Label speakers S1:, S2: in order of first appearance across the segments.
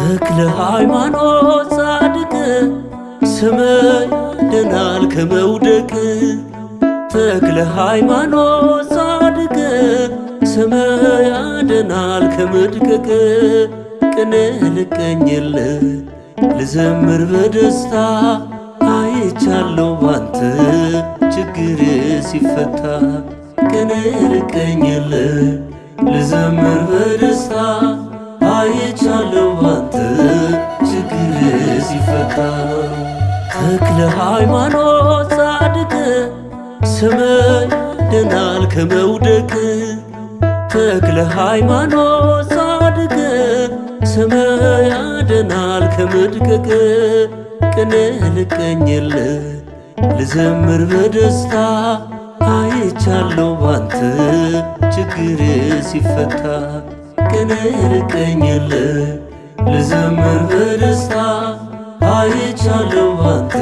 S1: ተክለ ሃይማኖት ጻድቅ ስምህ ያድናል ከመውደቅ። ተክለ ሃይማኖት ጻድቅ ስምህ ያድናል ከመድቀቅ። ቅኔ ልቀኝልህ ልዘምር በደስታ አይቻለሁ ባንተ ችግሬ ሲፈታ። ቅኔ ልቀኝልህ ልዘምር በደስታ አይቻለሁ ባንተ ችግሬ ሲፈታ። ተክለ ሃይማኖት ጻድቅ ስምህ ያድናል ከመውደቅ። ተክለ ሃይማኖት ጻድቅ ስምህ ያድናል ከመድቀቅ። ቅኔ ልቀኝልህ ልዘምር በደስታ አይቻለሁ ባንተ ችግሬ ሲፈታ። ቅኔ ልቀኝልህ ልዘምር በደስታ አይቻለሁ ባንተ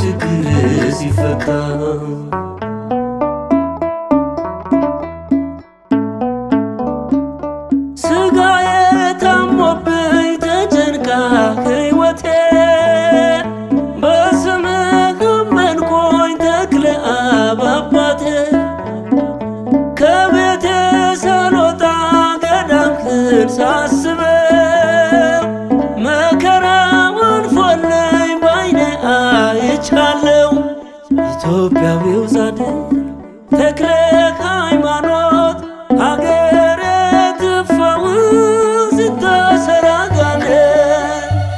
S1: ችግሬ ሲፈታ። ስጋዬ ታሞብኝ ተጨንቃ ሕይወቴ በስምህ አመንኩኝ ተክለ አብ አባቴ። ከቤቴ ሳልወጣ ገዳምህን ሳስበው መከራው አልፎልኝ ባይኔ አይቻለው። ኢትዮጵያዊው ጻድቅ ተክለ ሃይማኖት አገሬ ትፈውስ ሲታሰር አጋንንት።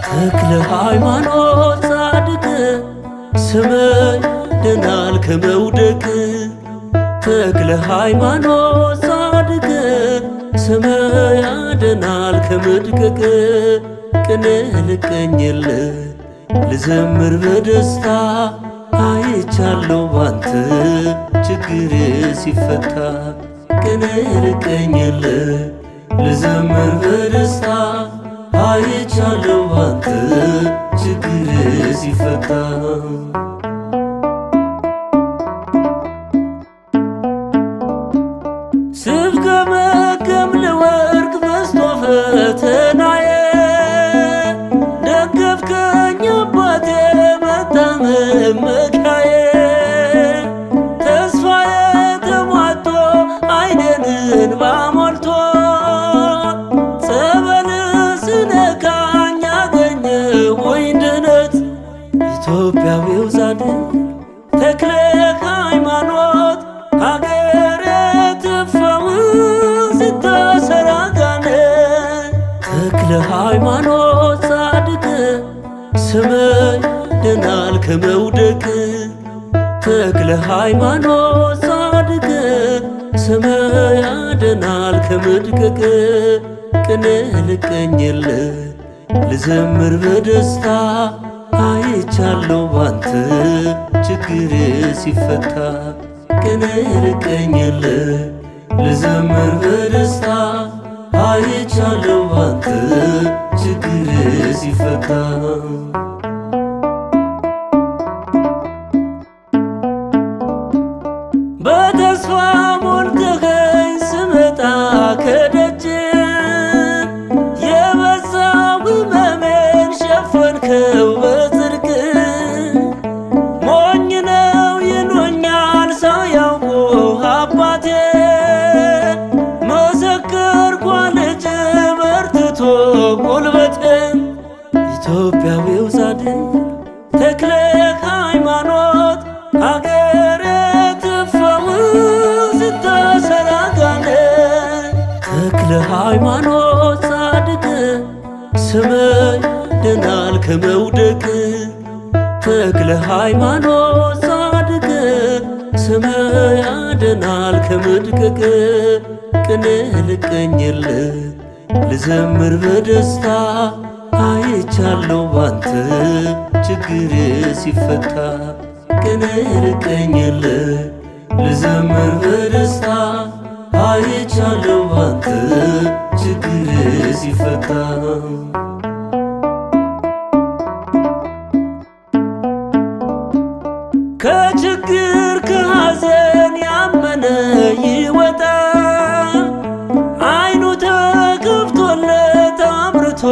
S1: ተክለ ሃይማኖት ጻድቅ ስምህ ያድናል ከመውደቅ። ተክለ ሃይማኖት ጻድቅ ስምህ ያድናል ከመድቀቅ። ቅኔ ልቀኝልህ ልዘምር በደስታ አይቻለሁ ባንተ ችግሬ ሲፈታ። ቅኔ ልቀኝልህ ልዘምር በደስታ አይቻለሁ ባንተ ችግሬ ሲፈታ። ስፍገመገም ልወድቅ በዝቶ ፈተናዬ ደገፍከኝ አባቴ መታመን መካዬ። ተስፋዬ ተሟጦ ዓይኔን እንባ ሞልቶ ጸበልህ ስነካኝ አገኘሁኝ ድነት። ኢትዮጵያዊው ጻድቅ ተክለ ሃይማኖት አገሬ ትፈውስ ሲታሰር አጋንንት። ተክለ ሃይማኖት ጻድቅ ስምህ ያድናል ከመውደቅ። ተክለ ሃይማኖት ጻድቅ ስምህ ያድናል ከመድቀቅ። ቅኔ ልቀኝልህ ልዘምር በደስታ አይቻለሁ ባንተ ችግሬ ሲፈታ። ቅኔ ልቀኝልህ ልዘምር በደስታ አይቻለሁ ባንተ ችግሬ ሲፈታ። በተስፋ ሞልተኸኝ ስመጣ ከደጅ የበዛው ሕመሜን ሸፈንከው በጽድቅ። ሞኝ ነው ይሉኛል ሳያውቁ አባቴ መሰከርኩ ልጅ በርትቶ ጉልበቴን። ኢትዮጵያዊው ጻድቅ ተክለ ሃይማኖት አገሬ ትፈውስ ሲታሰር አጋንንት። ተክለ ሃይማኖት ጻድቅ ስምህ ያድናል ከመውደቅ። ተክለ ሃይማኖት ጻድቅ ስምህ ያድናል ከመድቀቅ። ቅኔ ልቀኝልህ ልዘምር በደስታ አይቻለሁ ባንተ ችግሬ ሲፈታ። ቅኔ ልቀኝልህ ልዘምር በደስታ አይቻለሁ ባንተ ችግሬ ሲፈታ። ከችግር ከሐዘን ያመነ ይወጣ ዓይኑ ተከፍቶለት አምርቶ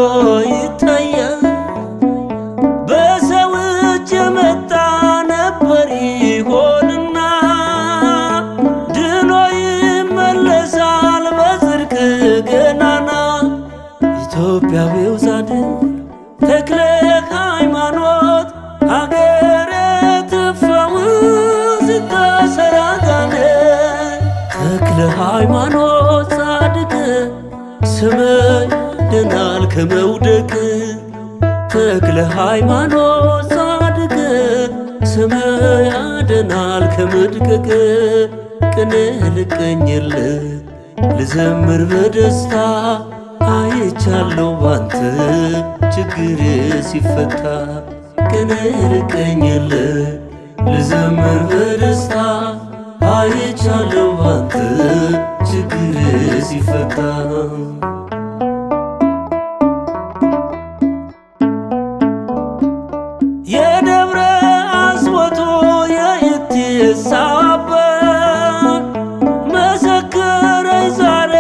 S1: ይታያል። በሰው እጅ የመጣ ነበር ይሆንና ድኖ ይመለሳል በጽድቅ ገናና። ኢትዮጵያዊው ጻድቅ ተክለ ሃይማኖት አገረ ትፈውስ ስታሰር አጋንንት። ተክለ ሃይማኖት ጻድቅ ስምህ ያድናል ከመውደቅ። ተክለ ሃይማኖት ጻድቅ ስምህ ያድናል ከመድቀቅ። ቅኔ ልቀኝልህ ልዘምር በደስታ አይቻለሁ ባንተ ችግር ሲፈታ። ቅኔ ልቀኝልህ ልዘምር በደስታ አይቻለሁ ባንተ ችግር ሲፈታ። የደብረ አስወቶ የኢቲሳ አባት መሰከረኝ ዛሬ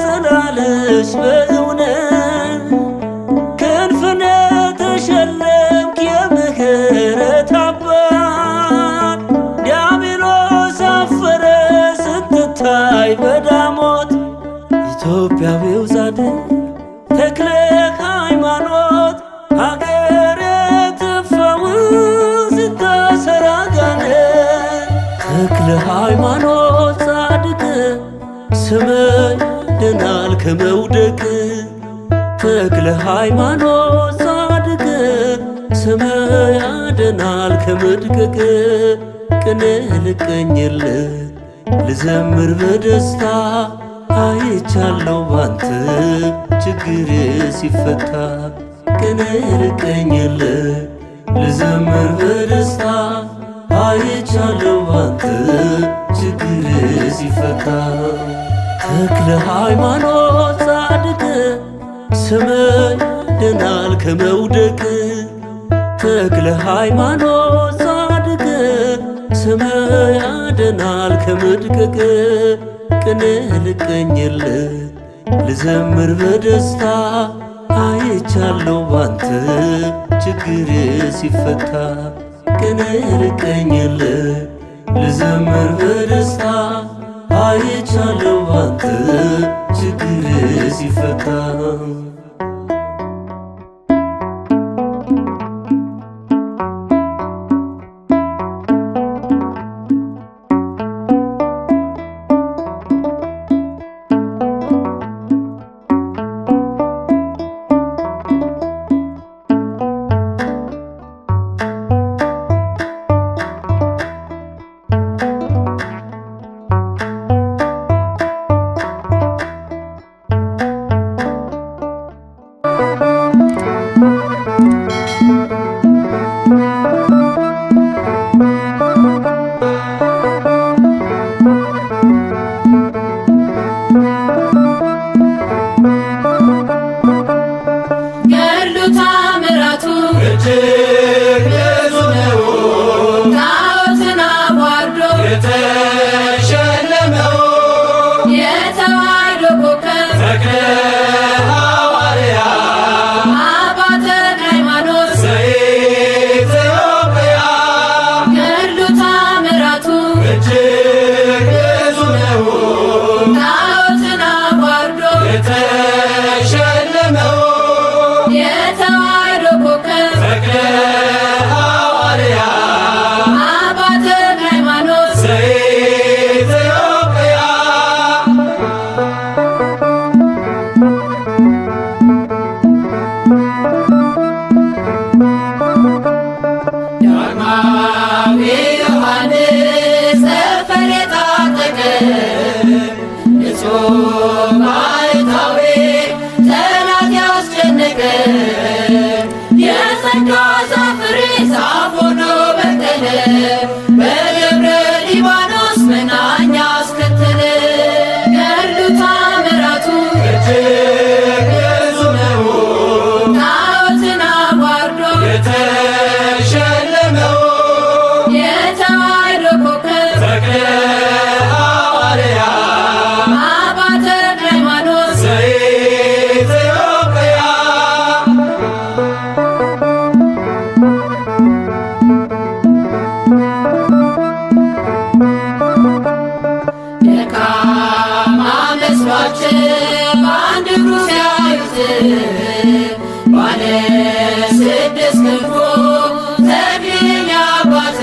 S1: ጽላለሽ በእውነት። ክንፍነ ተሸለምክ የምህረት አባት ዲያብሎስ አፈረ ስትታይ በዳሞት። ኢትዮጵያዊው ጻድቅ ተክለ ሃይማኖት አገረ ትፈውስ ስታሰር አጋንንት። ተክለ ሃይማኖት ጻድቅ ስምህ ያድናል ከመውደቅ። ተክለ ሃይማኖት ጻድቅ ስምህ ያድናል ከመድቀቅ። ቅኔ ልቀኝልህ ልዘምር በደስታ አይቻለሁ ባንተ ችግር ሲፈታ። ቅኔ ልቀኝልህ ልዘምር በደስታ አይቻለሁ ባንተ ችግር ሲፈታ። ተክለ ሃይማኖት ጻድቅ ስምህ ያድናል ከመውደቅ። ተክለ ሃይማኖት ጻድቅ ስምህ ያድናል ከመድቀቅ። ቅኔ ልቀኝልህ ልዘምር በደስታ አይቻለሁ ባንተ ችግር ሲፈታ። ቅኔ ልቀኝልህ ልዘምር በደስታ አይቻለሁ ባንተ ችግር ሲፈታ።
S2: ባለ ስድስት ክንፉ ተክሊል አባት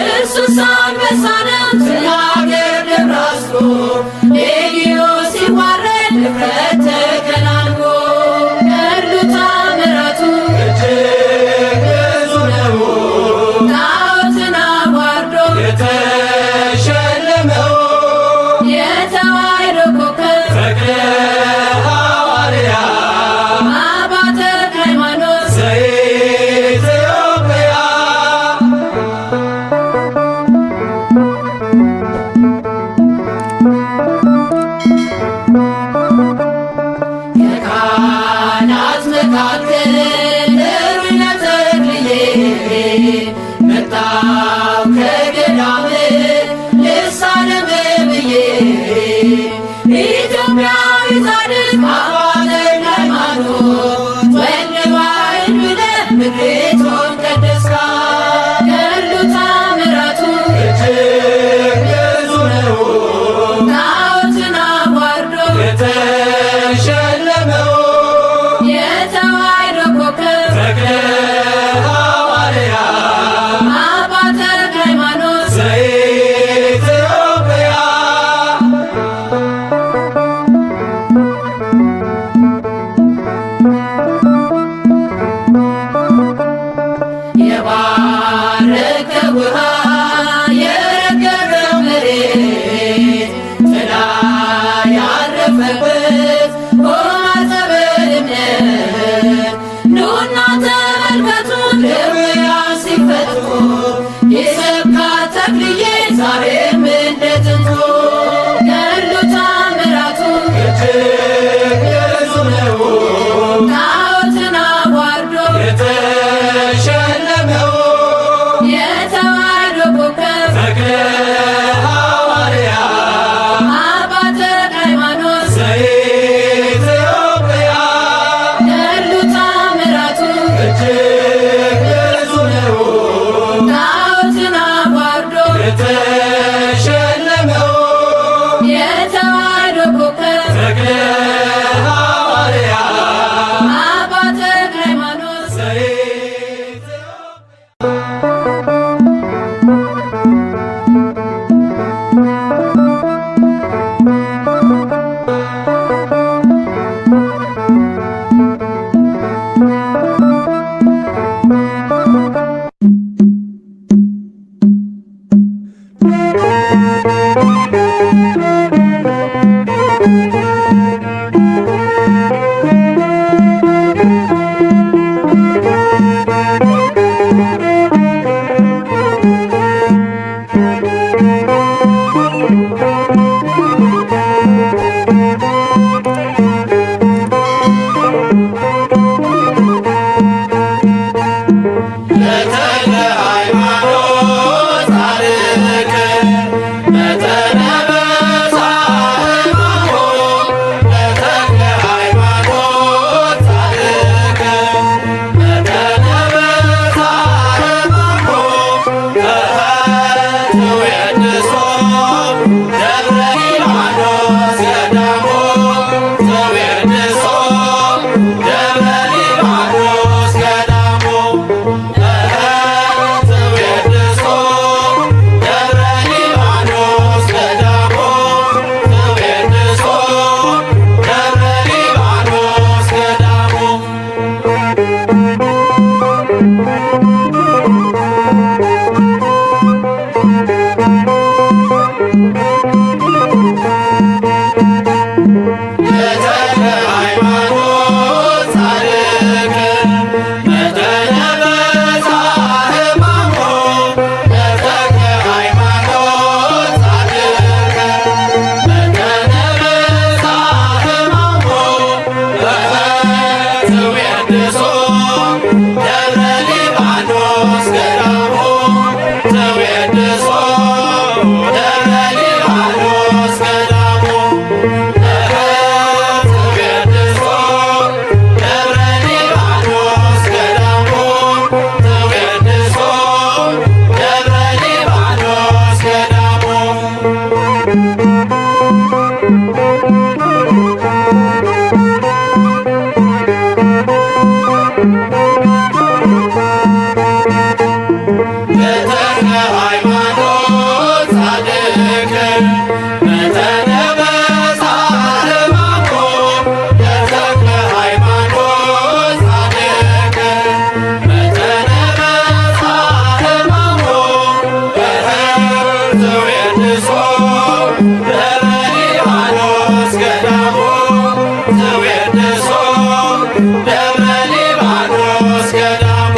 S2: እርሱስ አንበሳ ነው ትናገር ደብራስቶ ሌጊዮን ሲዋረድ ንፍረት ተከናንቦ ገድሉ ተአምራቱ እጅግ ብዙ ነው ጣዖትን አዋርዶ የተሸለመው የተዋሕዶ ኮከብ ተክለ ሐዋርያ አባ ተክለ ሃይማኖት ዘኢትዮጵያ ከካህናት መካከል ነቢየ ተክልዬ መጣሁ ከገዳም ልሳለም ብዬ ኢትዮጵያዊ ጻድቅ አባ ተክለ ሃይማኖት ወልደ ዋሕድ ብለህ ምድሪቱን ቀደስካት። ገድሉ ተአምራቱ እጅግ ብዙ ነው ጣዖትን አዋርዶ የተሸለመው የተዋሕዶ ኮከብ ተክለ ሐዋርያ አባ ተክለ ሃይማኖት ዘኢትዮጵያ የባረከ ውሃ የረገረው መሬት ጥላ ያረፈበት ሆና ጸበልነት ኑና ተመልከቱ ድውያን ሲፈቱ ይሰብካት ተክልዬ ዛሬም እንደ ጥንቱ። ገድሉ ተአምራቱ እጅግ ብዙ ነው ጣዖትን አዋርዶ የተሸለመው የተዋሕዶ ኮከብ ተክለ ሐዋርያ አባ ተክለ ሃይማኖት ዘኢትዮጵያ ገድሉ ተአምራቱ እጅግ ብዙ ነው ጣዖትን አዋርዶ የተሸለመው የተዋሕዶ ኮከብ ተክለ ሐዋርያ አባ ተክለ ሃይማኖት ዘኢትዮጵያ ደብረ ሊባኖስ ገዳሙ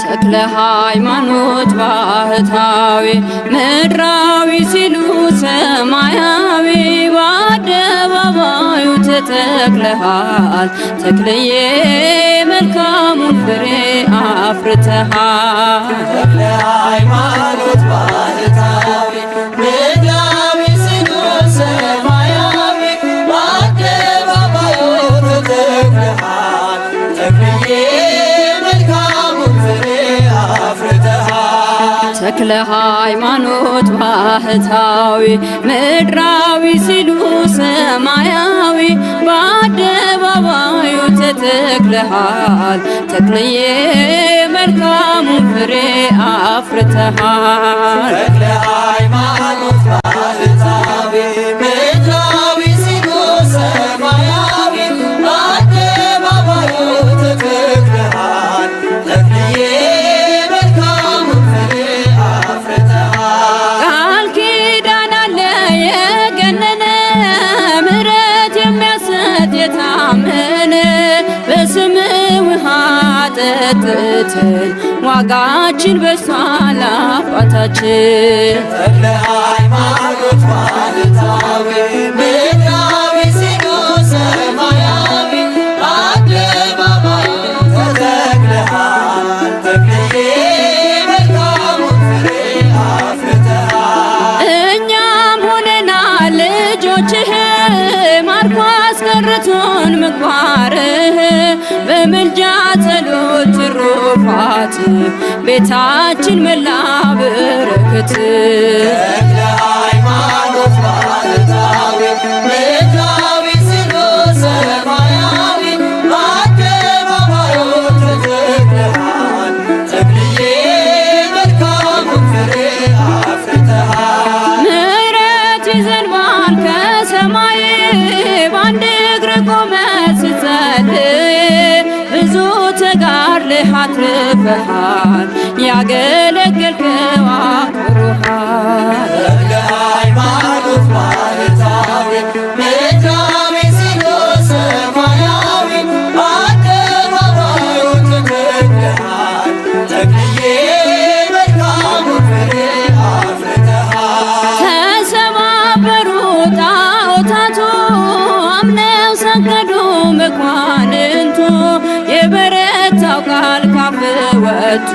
S3: ተክለ ሃይማኖት ባህታዊ ምድራዊ ሲሉ ሰማያዊ በአደባባዩ ተተክለሃል ተክልዬ መልካሙን ፍሬ አፍርተሃል።
S2: ተክለ ሃይማኖት ባህታዊ ምድራዊ ሲሉ ሰማያዊ በአደባባዩ ተተክለሃል ተክልዬ
S3: ተክለ ሃይማኖት ባህታዊ ምድራዊ ሲሉ ሰማያዊ በአደባባዩ ተተክለሃል ተክልዬ መልካሙን ፍሬ አፍርተሃል።
S2: ተክለ ሃይማኖት ባህታዊ ምድራዊ ሲሉ ሰማያዊ በአደባባዩ ተተክለሃል ተክልዬ
S3: ጠጥተን ዋጋችን በሷል አባታችን።
S2: ተክለ ሃይማኖት ባህታዊ ምድራዊ ሲሉ ሰማያዊ በአደባባዩ ተተክለሃል ተክልዬ መልካሙን ፍሬ አፍርተሃል።
S3: እኛም ሆነናል ልጆችህ ማርኮ አስቀርቶን ምግባርህ በምልጃ ጸሎት ትሩፋት ቤታችን መላ በረከት።
S2: ተክለ ሃይማኖት ባህታዊ ምድራዊ ሲሉ ሰማያዊ በአደባባዩ ተተክለሃል ተክልዬ መልካሙን ፍሬ አፍርተሃል።
S3: ምሕረት ይዘንባል ከሰማይ በአንድ እግር ቆመህ ስትጸልይ ብዙ ተጋድለህ አትርፈሃል ያገለገልከው አክብሮሃል።
S2: ተክለ ሃይማኖት ባህታዊ ምድራዊ ሲሉ ሰማያዊ በአደባባዩ ተተክለሃል ተክልዬ መልካሙን ፍሬ አፍርተሃል።
S3: ተሰባበሩ ጣዖታቱ አምነው ሰገዱ መኳንንቱ የበረታው ቃል ካፍ ወጡ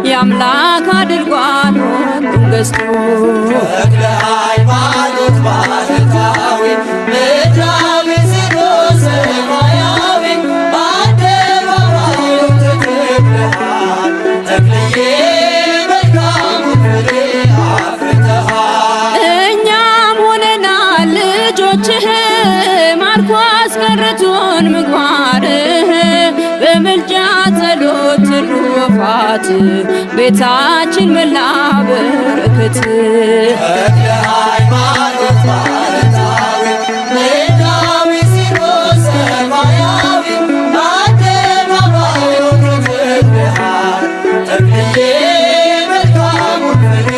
S3: የአምላክ አድርጓል ሁሉም ገዝቶ።
S2: ተክለ ሃይማኖት ባህታዊ ምድራዊ ሲሉ ሰማያዊ በአደባባዩ ተተክለሃል ተክልዬ መልካሙን ፍሬ አፍርተሃል።
S3: እኛም ሆነናል ልጆችህ ማርኮ አስቀርቶን ምግባርህ በምልጃ ጸሎት ትሩፋት ቤታችን መላ በረከት።
S2: ተክለ ሃይማኖት ባህታዊ ምድራዊ ሲሉ ሰማያዊ በአደባባዩ ተተክለሃል ተክልዬ መልካሙን ፍሬ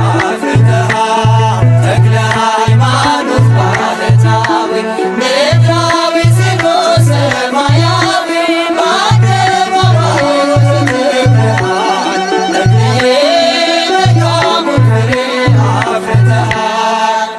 S2: አፍርተሃል። ተክለ ሃይማኖት ባህታዊ ምድራዊ ሲሉ ሰማያዊ በአደባባዩ ተተክለሃል ተክልዬ መልካሙን ፍሬ አፍርተሃል።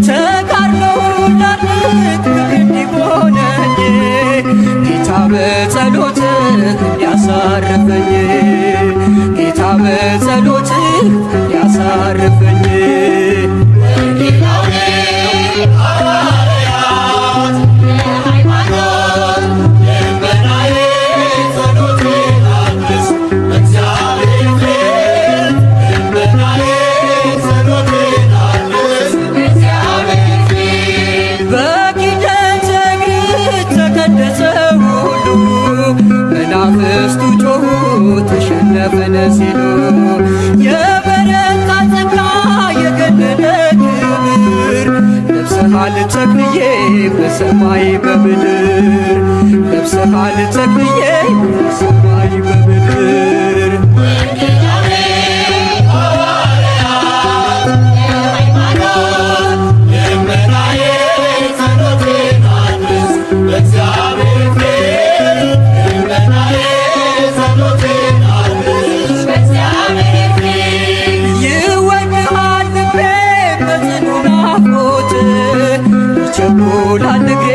S2: ተጋድሎው እንዳልክ ክብር እንዲሆነኝ ጌታ በጸሎትህ እንዲያሳርፈኝ ጌታ በጸሎትህ እንዲያሳርፈኝ መናፍስቱ ጮኹ ተሸነፈን ሲሉ የበረታ ጸጋ የገነነ ክብር ለብሰሃል ተክልዬ በሰማይ በምድር ለብሰሃል ተክልዬ በሰማይ በምድር ይቸኩላል እግሬ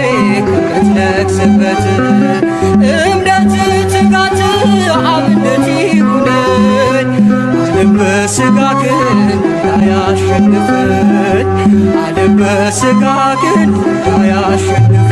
S2: ከምትነግስበት እምነት ትጋት አብነት ይሁነኝ ዓለም በሥጋ ግን እንዳያሸንፈኝ ዓለም በሥጋ ግን እንዳያሸንፈኝ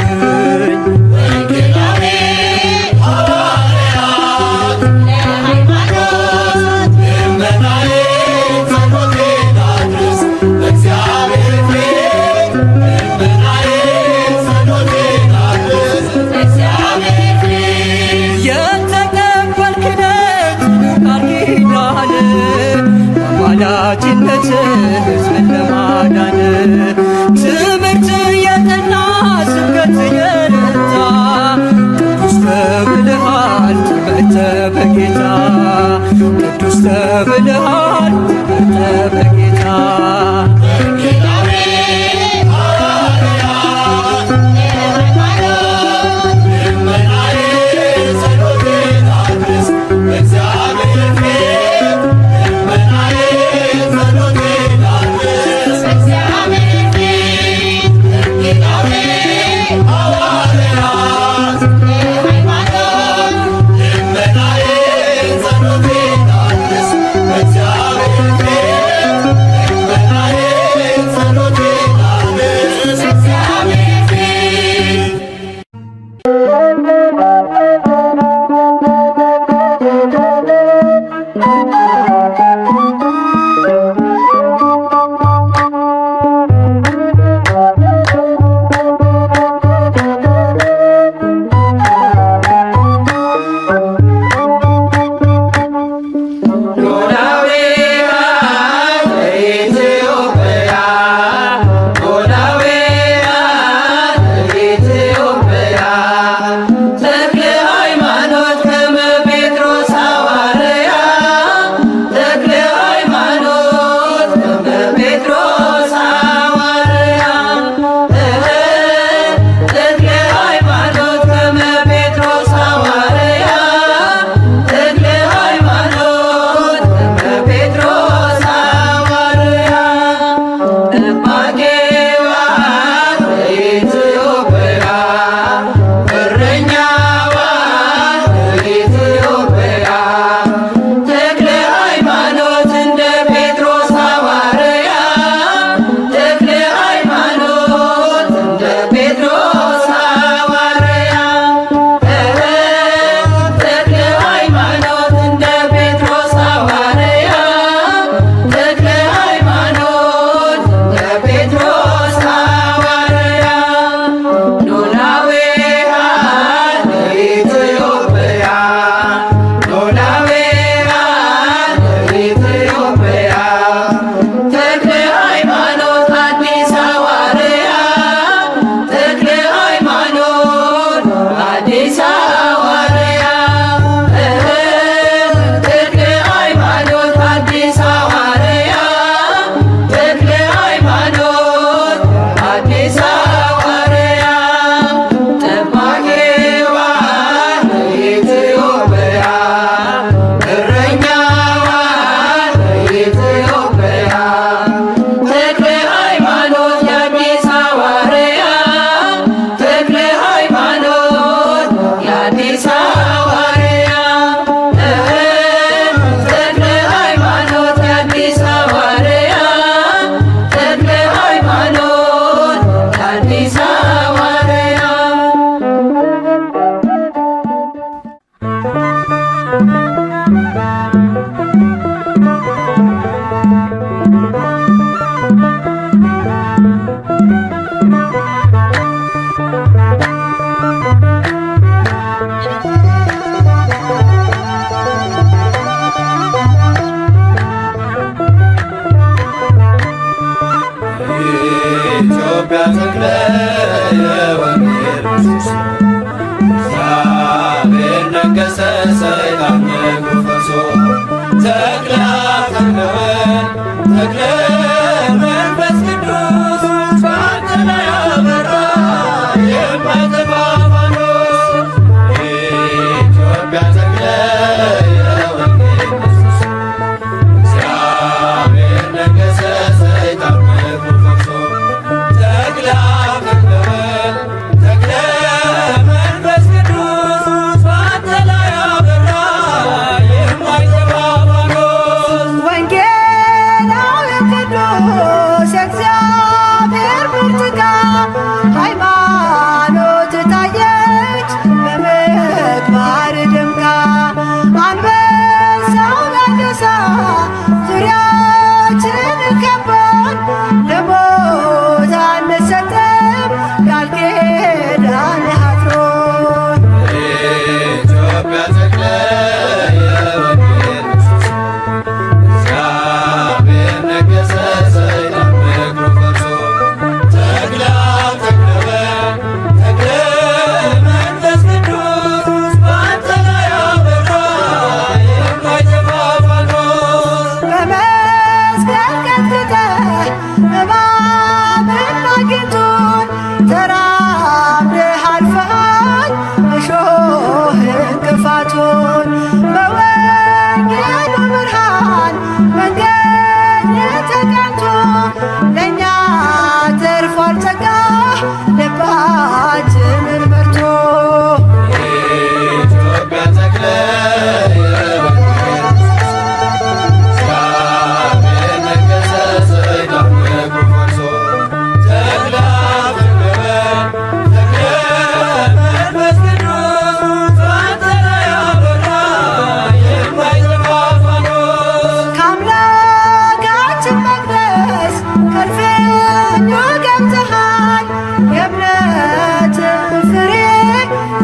S2: አማላጅነት ሕዝብን ለማዳን ትምህርት የጠና ስብከት ኢትዮጵያ ተክለ የወንጌል ምሰሶ እግዚአብሔር ነገሠ ሰይጣን እግሩ ፈርሶ ተክለ አብ ተክለ ወልድ ተክለ መንፈስ ቅዱስ በአንተ ላይ አበራ የማይጠፋ ፋኖስ ኢትዮጵያ ተክለ የወንጌል ምሰሶ እግዚአብሔር ነገሠ ሰይጣን እግሩ ፈርሶ ተክለ አብ ተክለ ወልድ ተክለ መንፈስ ቅዱስ በአንተ ላይ አበራ የማይጠፋ ፋኖስ
S4: ወንጌላዊ ቅዱስ የእግዚአብሔር ብርቱካን ሃይማኖት ታየች በምግባር ደምቃ አንበሳው ነገሠ ዙሪያችን ከቦን ለሞት አንሰጥም ቃል ኪዳን አጥሮን
S2: ኢትዮጵያ ተክለ የወንጌል ምሰሶ እግዚአብሔር ነገሠ ሰይጣን እግሩ ፈርሶ ተክለ አብ ተክለ ወልድ ተክለ መንፈስ ቅዱስ በአንተ ላይ አበራ የማይጠፋ ፋኖስ
S4: በመስቀል ቀጥቅጠህ እባብና ጊንጡን ተራምደህ አልፈሃል እሾህ እንቅፋቱን በወንጌሉ ብርሃን መንገድ ተቀንቶ ለእኛ ተርፏል ጸጋ ልባችንን መርቶ
S2: ኢትዮጵያ ተክለ የወንጌል ምሰሶ እግዚአብሔር ነገሠ ሰይጣን እግሩ ፈርሶ ተክለ አብ ተክለ ወልድ ተክለ መንፈስ ቅዱስ በአንተ ላይ አበራ የማይጠፋ ፋኖስ
S4: ከአምላካችን መቅደስ ከእልፍኙ ገብተሃል የእምነት ፍሬ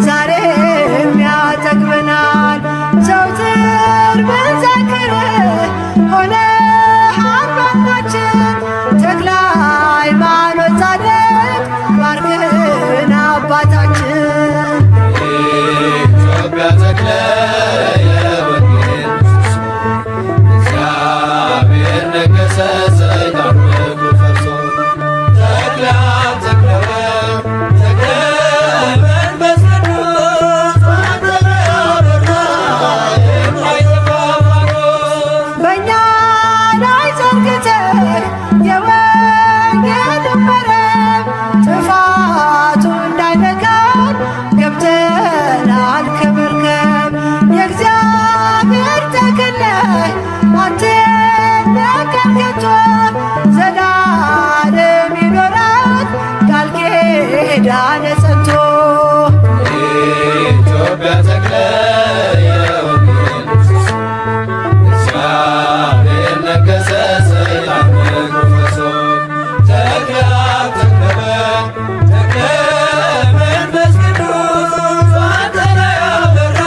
S4: ዛሬም ያጠግበናል ዘውትር ብንዘክርህ ሆነሃል ባናችን ተክለ ሃይማኖት ጻድቅ ባርክን አባታችን
S2: ኢትዮጵያ ተክለ የወንጌል ምሰሶ እግዚአብሔር ነገሠ ሰይጣን እግሩ ፈርሶ ተክለ አብ ተክለ ወልድ ተክለ መንፈስ ቅዱስ በአንተ ላይ አበራ የማይጠፋ ፋኖስ
S4: በእኛ ላይ ዘርግተህ የወንጌልን መረብ ጥፋቱ እንዳይነካን ገብተናል ከመርከብ የእግዚአብሔር ተክለ አትነቀል ከቶ ዘላለም ይኖራል ቃል ኪዳን ጸንቶ
S2: ኢትዮጵያ ተክለ የወንጌል ምሰሶ እግዚአብሔር ነገሠ ሰይጣን እግሩ ፈርሶ ተክለ አብ ተክለ ወልድ ተክለ መንፈስ ቅዱስ በአንተ ላይ አበራ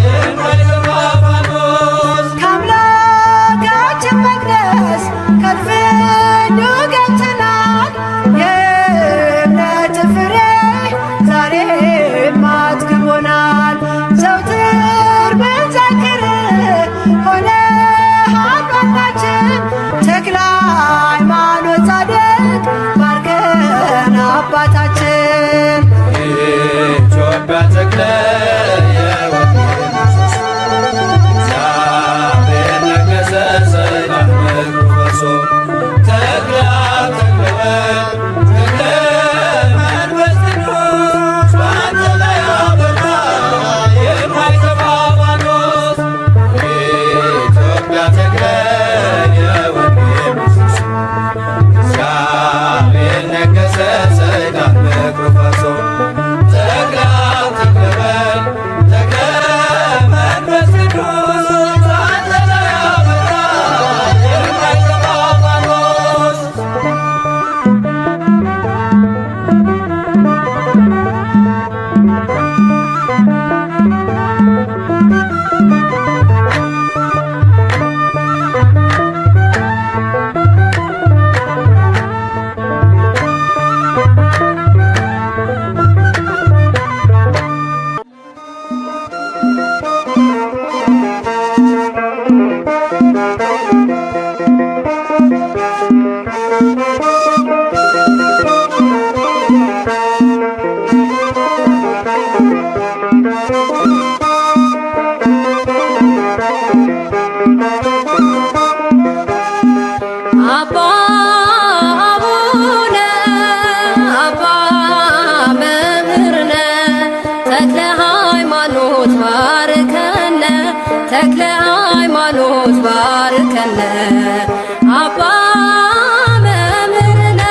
S2: የማይጠፋ ፋኖስ
S4: ከአምላካችን መቅደስ ከእልፍኙ ገብተናል የእምነት ፍሬ ዛሬም አጥግቦናል ዘውትር ብንዘክርህ ሆነሃል ባናችን ተክለ ሃይማኖት ጻድቅ ባርከን አባታችን
S2: ኢትዮጵያ ተክለ የወንጌል ምሰሶ እግዚአብሔር ነገሠ ሰይጣን እግሩ ፈርሶ ተክለ አብ ተክለ ወልድ ተክለ መንፈስ ቅዱስ በአንተ ላይ አበራ የማይጠፋ ፋኖስ ኢትዮጵያ ተክለ የወንጌል ምሰሶ እግዚአብሔር ነገሠ ሰይጣን
S3: ተክለ ሃይማኖት ባርከነ አባ መምህርነ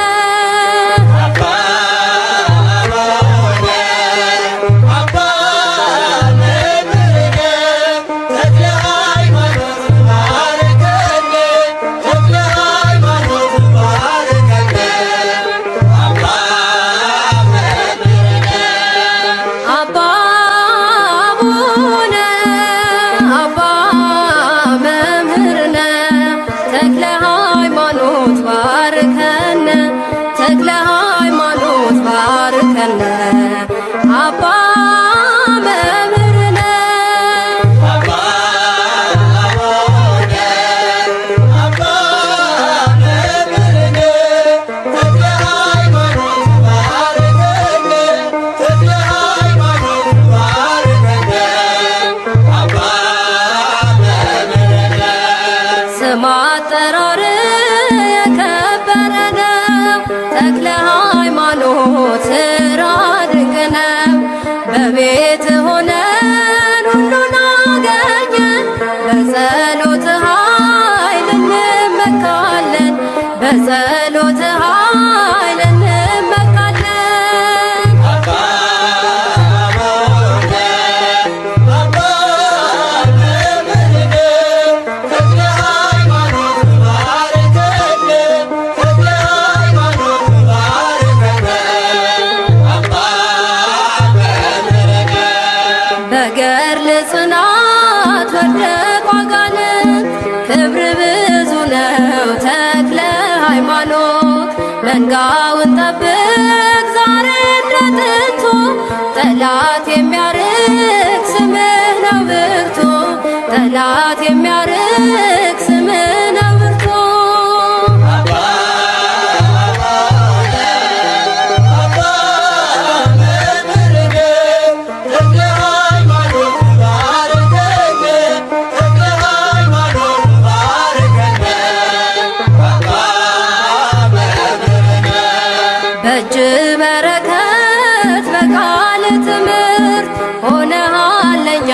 S3: መንጋውን ጠብቅ ዛሬ እንደጥንቱ ጠላት የሚያርቅ ስምህ ነው ብርቱ ጠላት የሚያርቅ ስምህ ነው ብርቱ በእጅ በረከት በቃል ትምህርት ሆነሃል ለኛ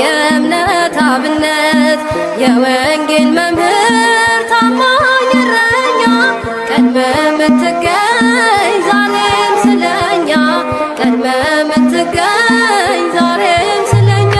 S3: የእምነት አብነት የወንጌል መምህር ታማኝ እረኛ ቀድመህ የምትገኝ ዛሬም ስለኛ ቀድመህ የምትገኝ ዛሬም ስለኛ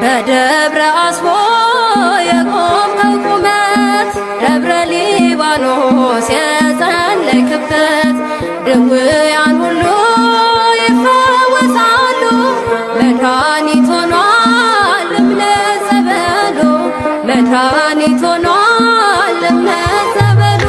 S3: በደብረ አስቦ የቆምከው ቁመት ደብረ ሊባኖስ የጸለይክበት ድውያን ሁሉ ይፈወሳሉ መድኃኒት ሆኗል እምነት ጸበሉ መድኃኒት ሆኗል እምነት ጸበሉ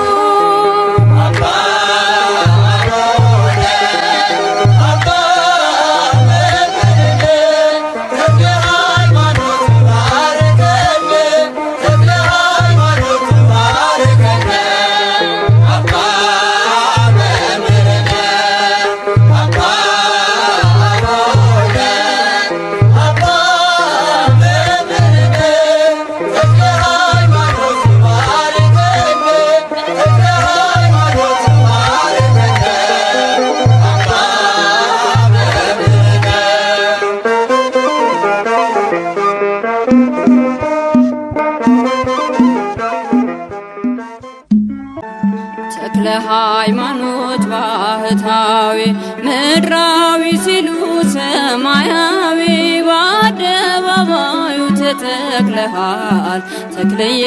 S3: ተክለ ሃይማኖት ባህታዊ ምድራዊ ሲሉ ሰማያዊ በአደባባዩ ተተክለሃል ተክለዬ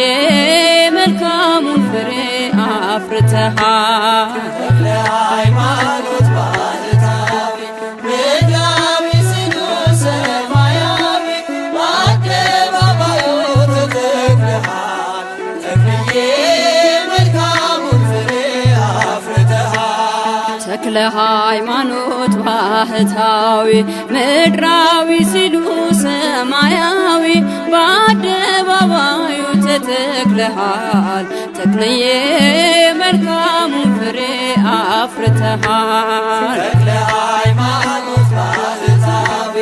S3: መልካሙን ፍሬ አፍርተሃል
S2: ተክለ ሃይማኖት ባህታዊ ምድራዊ ሲሉ ሰማያዊ በአደባባዩ ተተክለሃል ተክለዬ
S3: ተክለ ሃይማኖት ባህታዊ ምድራዊ ሲሉ ሰማያዊ በአደባባዩ ተተክለሃል ተክለዬ መልካሙን ፍሬ አፍርተሃል
S2: ተክለ ሃይማኖት ባህታዊ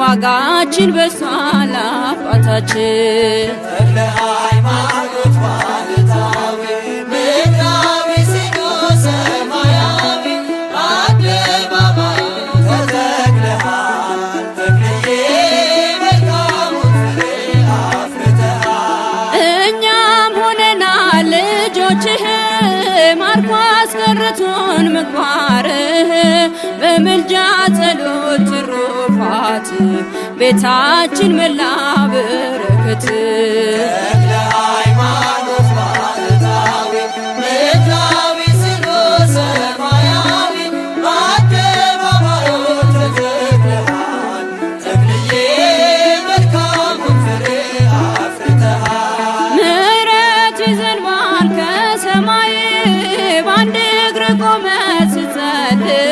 S3: ዋጋችን በሷል አባታችን።
S2: ተክለ ሃይማኖት ባህታዊ ምድራዊ ሲኖ ሰማያዊ አደባባዩ ተተክለሃል ተክልዬ መልካሙን ፍሬ አፍርተሃል።
S3: እኛም ሆነናል ልጆችህ ማርኮ አስቀርቶን ምግባርህ በምልጃ ጸሎት ትሩፋት ቤታችን መላ በረከት።
S2: ተክለ ሃይማኖት ባህታዊ ምድራዊ ሲኖ ሰማያዊ በአደባባዩ ተተክለሃል ተክልዬ መልካሙን ፍሬ አፍርተሃል።
S3: ምሕረት ይዘንባል ከሰማይ በአንድ እግር ቆመ ስትጸልይ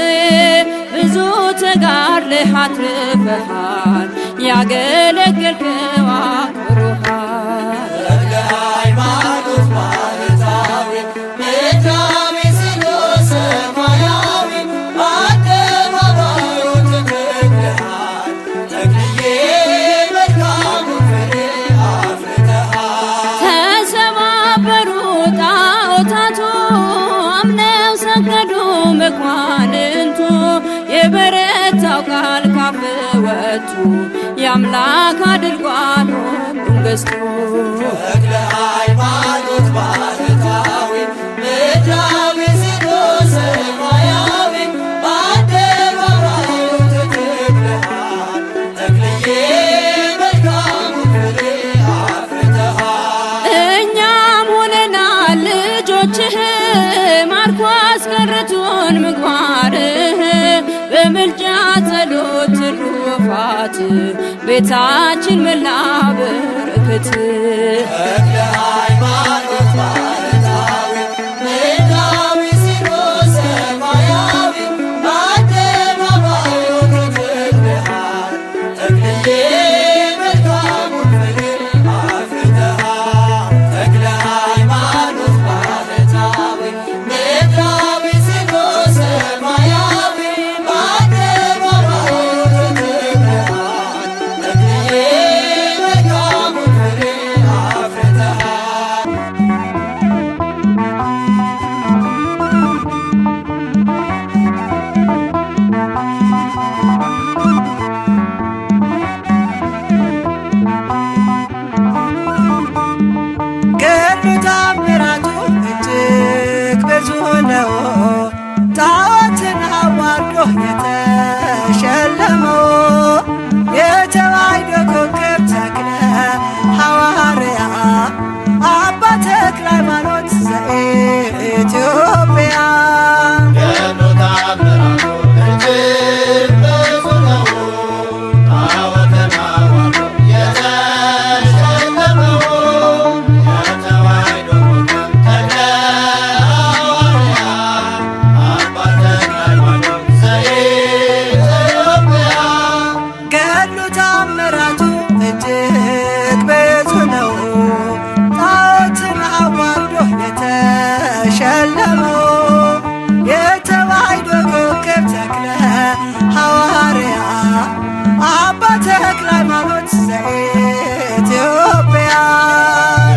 S3: ብዙ ተጋድለህ አትርፈሃል ያገለገልከው አክብሮሃል።
S2: ተክለ ሃይማኖት ባህታዊ ምድራዊ ሲኖ ሰማያዊ በአደባባዩ ተተክለሃል ተክልዬ መልካሙን ፍሬ አፍርተሃል።
S3: ተሰባበሩ ጣዖታቱ አምነው ሰገዱ መኳንንቱ የበረታው ቃል ካፍ ወጡ የአምላክ አድርጓል ሁሉን ገዝቶ።
S2: ተክለ ሃይማኖት ባህታዊ ምድራዊ ሲኖ ሰማያዊ በአደባባዩ ተተክለሃል ተክልዬ መልካሙን ፍሬ አፍርተሃል።
S3: እኛም ሆነናል ልጆችህ ማርኮ አስቀርቶን ምግባርህ በምልጃ ጸሎት ትሩፋት ቤታችን መላ በረከት።
S2: ተክለ ሃይማኖት ባህታዊ ምድራዊ ሲኖ ሰማያዊ በአደባባዩ ተተክለሃል ተክልዬ መልካሙን ፍሬ አፍርተሃል። ተክለ ሃይማኖት ባህታዊ ምድራዊ ሲኖ ሰማያዊ በአደባባዩ ተተክለሃል ተክልዬ መልካሙን ፍሬ አፍርተሃል።
S4: ገድሉ ታምራቱ እጅግ ብዙ ነው። ጣዖትን አዋርዶ የተሸለመው የተዋሕዶ ኮከብ ተክለ ሐዋርያ አባ ተክለ ሃይማኖት ዘኢትዮጵያ።
S2: ገድሉ ታምራቱ እጅግ ብዙ ነው። ጣዖትን አዋርዶ የተሸለመው የተዋሕዶ ኮከብ ተክለ ሐዋርያ አባ ተክለ ሃይማኖት ዘኢትዮጵያ።
S4: ገድሉ ታምራቱ እጅግ ብዙ ነው። ጣዖትን አዋርዶ የተሸለመው የተዋሕዶ ኮከብ ተክለ ሐዋርያ አባ ተክለ ሃይማኖት ዘኢትዮጵያ።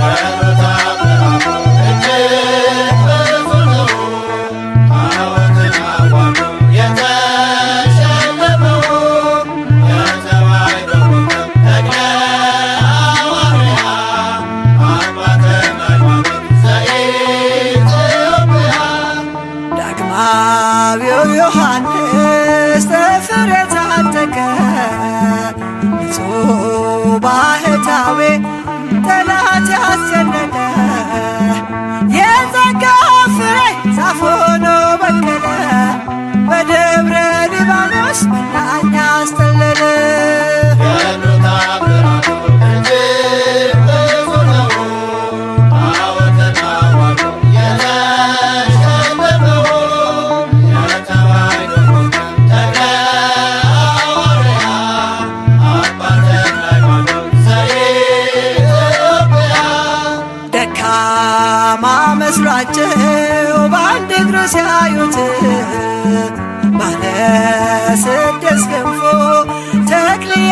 S2: ገድሉ ታምራቱ እጅግ ብዙ ነው። ጣዖትን አዋርዶ የተሸለመው የተዋሕዶ ኮከብ ተክለ ሐዋርያ አባ ተክለ ሃይማኖት ዘኢትዮጵያ።
S4: ዳግማዊው ዮሐንስ ጥፍር የታጠቀ ንጹሕ ባህታዊ ጠላት ያስጨነቀ የጸጋ ፍሬ ዛፍ ሆኖ በቀለ በደብረ ሊባኖስ መናኛ አስተለለ።
S2: ገድሉ ታምራቱ እጅግ ብዙ ነው። ጣዖትን አዋርዶ የተሸለመው የተዋሕዶ ኮከብ ተክለ ሐዋርያ አባ ተክለ ሃይማኖት ዘኢትዮጵያ።
S4: ደካማ መስሏቸው በአንድ እግሩ ሲያዩት ባለ ስድስት ክንፎ ተክልዬ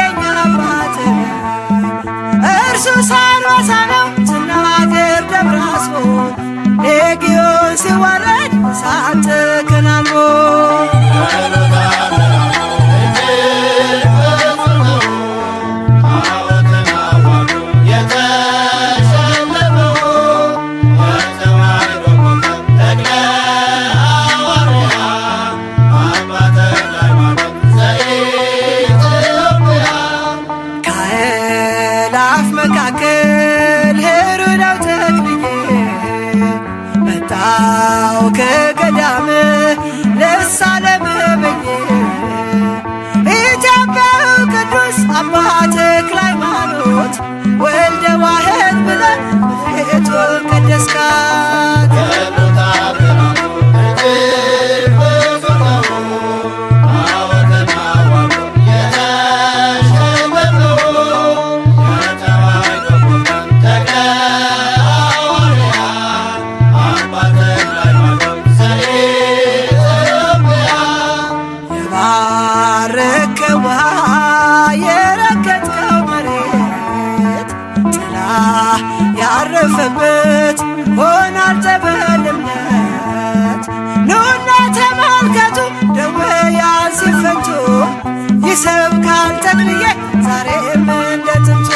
S4: ኢትዮጵያዊ ቅዱስ አባ ተክለ ሃይማኖት ወልደ ዋሕድ ብለህ ምድሪቱን ቀደስካት። የባረከው ውሃ የረገጥከው መሬት ጥላ ያረፈበት ሆኗል ጸበልነት። ኑና ተመልከቱ ደዌያን ሲፈቱ ይሰብካል ተክልዬ ዛሬም እንደ ጥንቱ።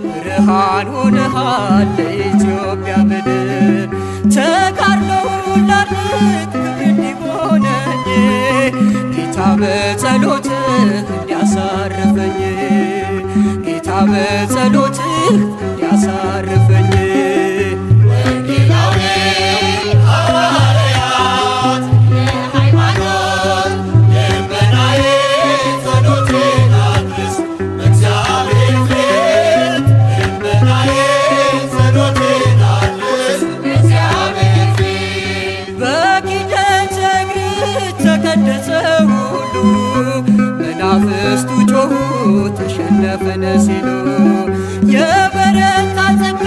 S4: ብርሃን ሆነሃል ለኢትዮጵያ ምድር ተጋድሎው ላድርግ ክብር እንዲሆነኝ ጌታ በጸሎትህ እንዲያሳርፈኝ ጌታ በጸሎትህ እንዲያሳርፈኝ መናፍስቱ ጮኹ ተሸነፈን ሲሉ የበረታ ጸጋ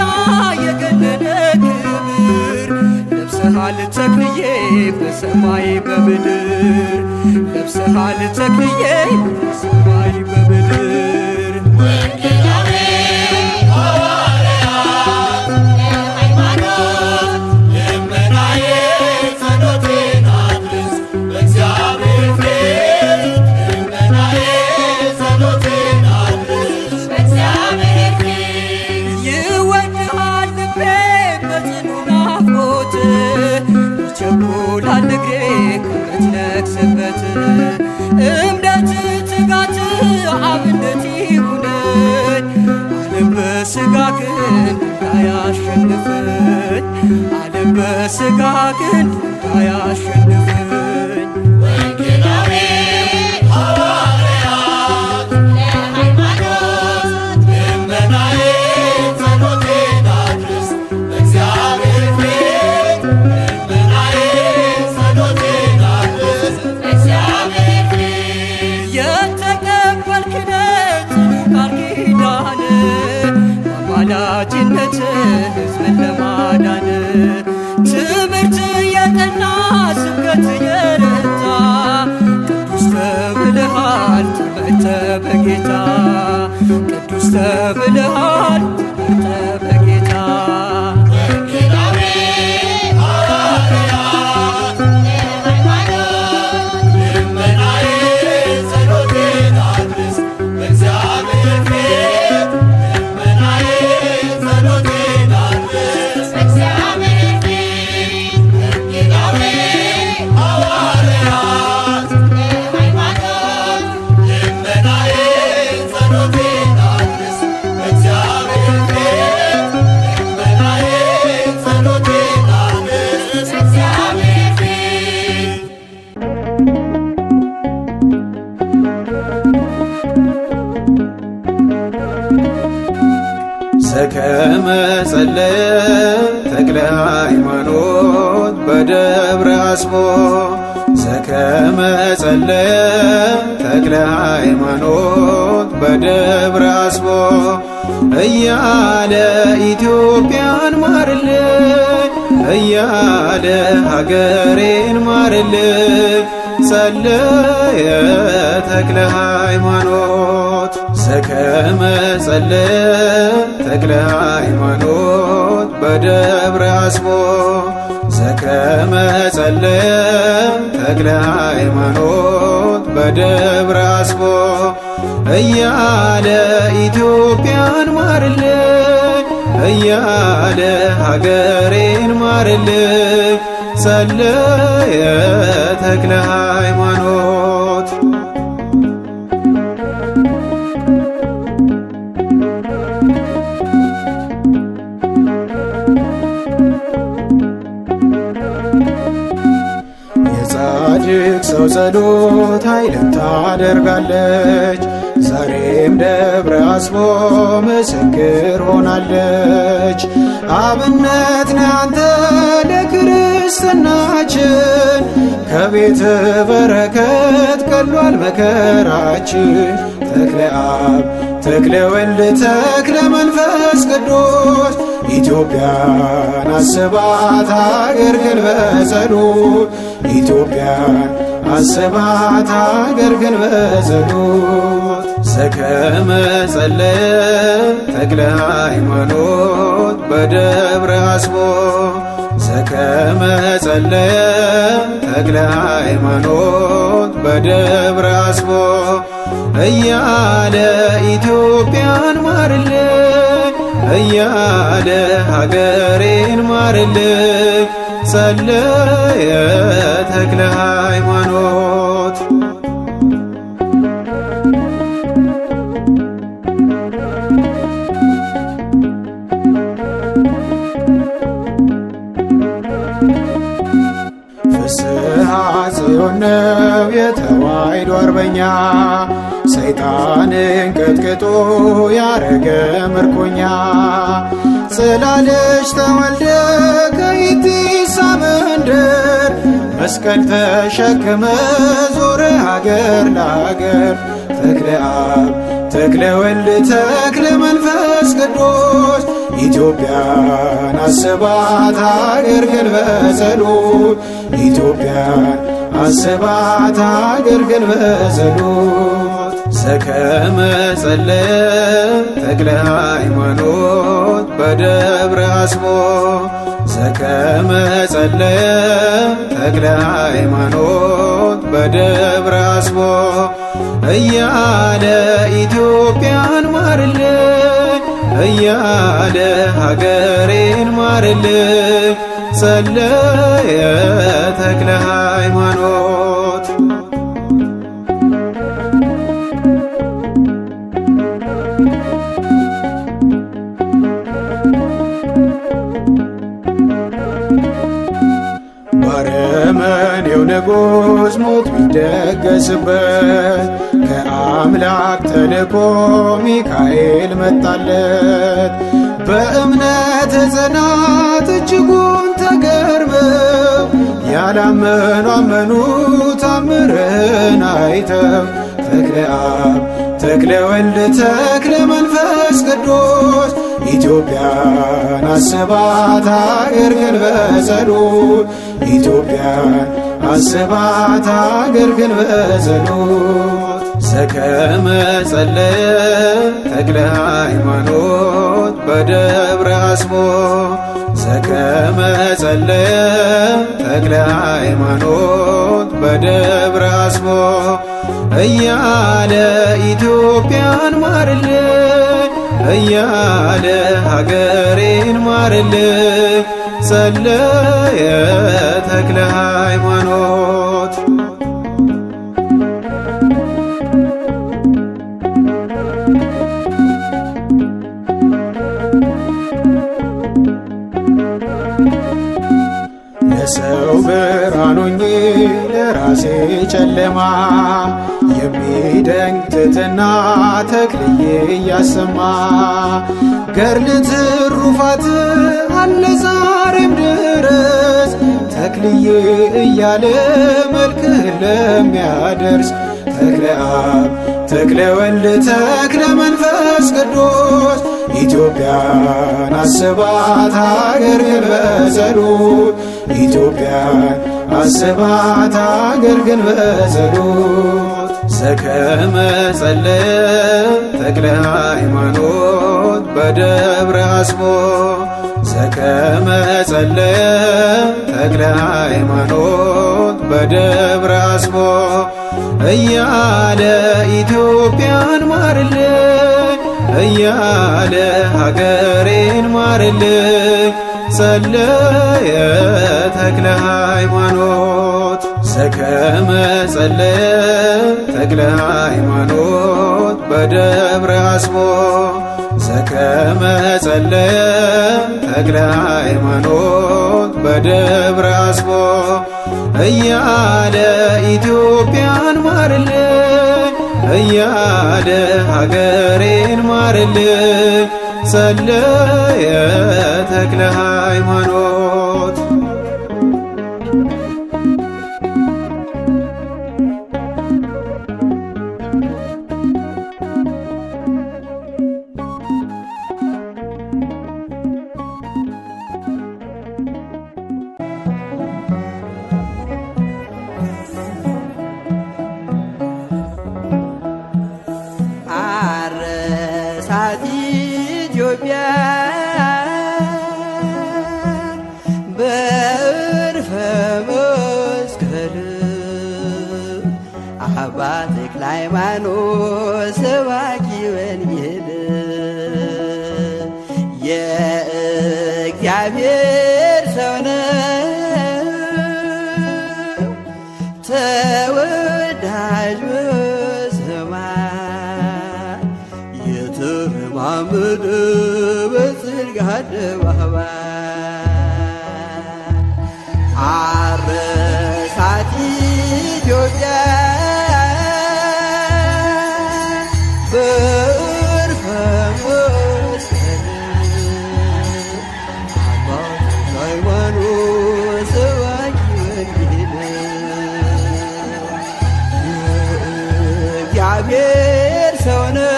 S4: የገነነ ክብር ለብሰሃል ተክልዬ በሰማይ በምድር ለብሰሃል ተክልዬ በሰማይ በምድር ይቸኩላል እግሬ ከምትነግስበት እምነት ትጋት አብነት ይሁነኝ ዓለም በሥጋ ግን እንዳያሸንፈኝ ዓለም በሥጋ ግን እንዳያሸንፈኝ አማላጅነት ሕዝብን ለማዳን ትምህርት የጠና ስብከት ቅዱስ ተብለሃል ተመርጠህ በጌታ
S2: ወንጌላዊ ሐዋርያት ሃይማኖት ልመናዬ ጸሎቴን አድርስ በእግዚአብሔር ፊት ልመናዬ ጸሎቴን አድርስ በእግዚአብሔር ፊት ወንጌላዊ ሐዋርያት ሃይማኖት ልመናዬ ጸሎቴን አድርስ በእግዚአብሔር ፊት ልመናዬ ጸሎቴን አድርስ በእግዚአብሔር ፊት
S5: ዘከመ ጸለየ ተክለ ሃይማኖት በደብረ አስቦ ዘከመ ጸለየ ተክለ ሃይማኖት በደብረ አስቦ እያለ ኢትዮጵያን ማርልኝ እያለ ሀገሬን ማርልኝ ጸለየ ተክለ ሃይማኖት ዘከመ ጸለየ ተክለ ሃይማኖት በደብረ አስቦ ዘከመ ጸለየ ተክለ ሃይማኖት በደብረ አስቦ እያለ ኢትዮጵያን ማርልኝ እያለ ሀገሬን ማርልኝ ጸለየ ተክለ ሃይማኖት የጻድቅ ሰው ጸሎት ኃይልን ታደርጋለች ዛሬም ደብረ አስቦ ምስክር ሆናለች አብነት ነህ አንተ ለክርስትናችን ከቤት በረከት ቀሏል መከራችን ተክለ አብ ተክለ ወልድ ተክለ መንፈስ ቅዱስ ኢትዮጵያን አስባት አገርህን በጸሎት ኢትዮጵያን አስባት አገርህን በጸሎት ዘከመ ጸለየ ተክለ ሃይማኖት በደብረ አስቦ ዘከመ ጸለየ ተክለ ሃይማኖት በደብረ አስቦ እያለ ኢትዮጵያን ማርልኝ እያለ ሀገሬን ማርልኝ ጸለየ ተክለ ሃይማኖት ፍስሐ ጽዮን ነው የተዋሕዶ አርበኛ ሰይጣንን ቀጥቅጦ ያረገ ምርኮኛ ጽላለች ተወልደ ከኢቲሳ መንደር መስቀል ተሸክመ ዞረ ሀገር ለሀገር ተክለ አብ ተክለ ወልድ ተክለ መንፈስ ቅዱስ ኢትዮጵያን አስባት አገርህን በጸሎት ኢትዮጵያን አስባት አገርህን በጸሎት ዘከመ ጸለየ ተክለ ሃይማኖት በደብረ አስቦ ዘከመ ጸለየ ተክለ ሃይማኖት በደብረ አስቦ እያለ ኢትዮጵያን ማርልኝ እያለ ሀገሬን ማርልኝ ጸለየ ተክለ ሃይማኖት ባረመኔው ንጉሥ ሞት ቢደገስበት ከአምላክ ተልኮ ሚካኤል መጣለት በእምነት ጽናት እጅጉን ተገርመው ያላመኑ አመኑ ታምርህን አይተው ተክለ አብ ተክለ ወልድ ተክለ መንፈስ ቅዱስ ኢትዮጵያን አስባት አገርህን በጸሎት ኢትዮጵያን አስባት አገርህን በጸሎት ዘከመ ጸለየ ተክለ ሃይማኖት በደብረ አስቦ ዘከመ ጸለየ ተክለ ሃይማኖት በደብረ አስቦ እያለ ኢትዮጵያን ማርልኝ እያለ ሀገሬን ማርልኝ ጸለየ ተክለ ሃይማኖት። ለሰው ብርሃን ሆኜ ለራሴ ጨለማ የሚደንቅ ትሕትና ተክልዬ እያሰማ ገድል ትሩፋት አለ ዛሬም ድረስ ተክልዬ እያለ መልክህን ለሚያደርስ ተክለ አብ ተክለ ወልድ ተክለ መንፈስ ቅዱስ ኢትዮጵያን አስባት አገልግል በጸሎት ኢትዮጵያን አስባት አገልግል በጸሎት ዘከመ ጸለየ ተክለ ሃይማኖት በደብረ አስቦ ዘከመ ጸለየ ተክለ ሃይማኖት በደብረ አስቦ እያለ ኢትዮጵያን ማርልኝ እያለ ሀገሬን ማርልኝ ጸለየ ተክለ ሃይማኖት ዘከመ ጸለየ ተክለ ሃይማኖት በደብረ አስቦ ዘከመ ጸለየ ተክለ ሃይማኖት በደብረ አስቦ እያለ ኢትዮጵያን ማርልኝ እያለ ሀገሬን ማርልኝ ጸለየ ተክለ ሃይማኖት።
S4: ኢትዮጵያ በዕርፈ መስቀል አባ ተክለ ሃይማኖት ሰባኪ ወንጌል የእግዚአብሔር ሰው ነው ተወዳጅ በሰማይ የተረማመደ በጽድቅ አደባባይ አረሳት ኢትዮጵያ በዕርፈ መስቀል አባ ተክለ ሃይማኖት ሰባኪ ወንጌል የእግዚአብሔር ሰው ነው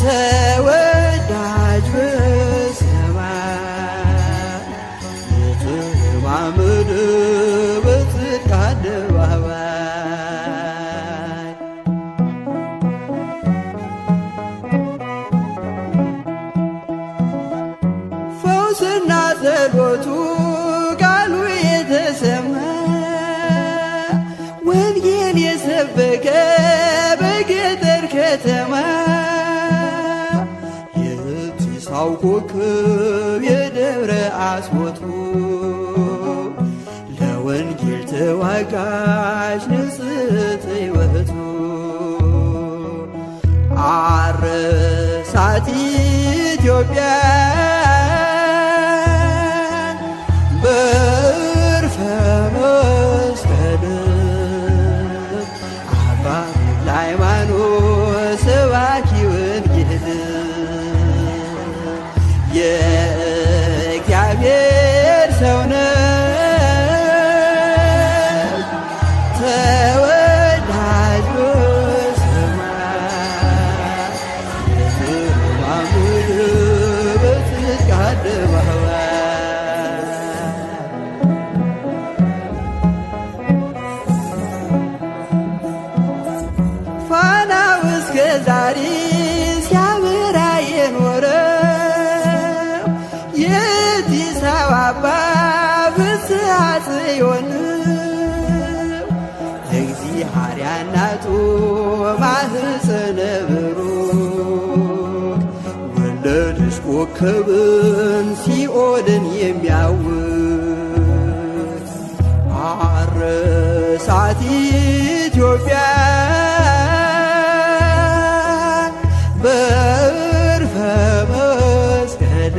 S4: ተወዳጅ በሰማይ የተረማመደ በጽድቅ አደባባይ ፈውስና ጸሎቱ ቃሉ የተሰማ ወንጌል የሰበከ በገጠር ከተማ የትንሣኤው ኮከብ የደብረ አስቦቱ ለወንጌል ተዋጋች ንጽሕት ሕይወቱ አረሳት ኢትዮጵያ በዕርፈ መስቀል አባ ተክለ ሃይማኖት ሰባኪ ወንጌል የእግዚአብሔር ሰው ነው ተወዳጅ በሰማይ የተረማመደ ዛሬ ሲያበራ የኖረው የአዲስ አበባ ፍስሐ ጽዮን እግዚአብሔር እናቱ ማኅፀነ ብሩክ ወለደች ኮከብን ሲኦልን የሚያውክ አረሳት ኢትዮጵያ በዕርፈ መስቀል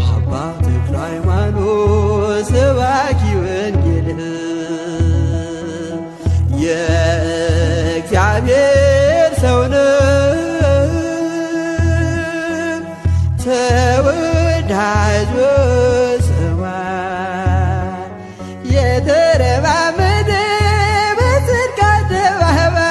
S4: አባ ተክለ ሃይማኖት ሰባኪ ወንጌል የእግዚአብሔር ሰው ነው ተወዳጅ በሰማይ የተረማመደ በጽድቅ አደባባይ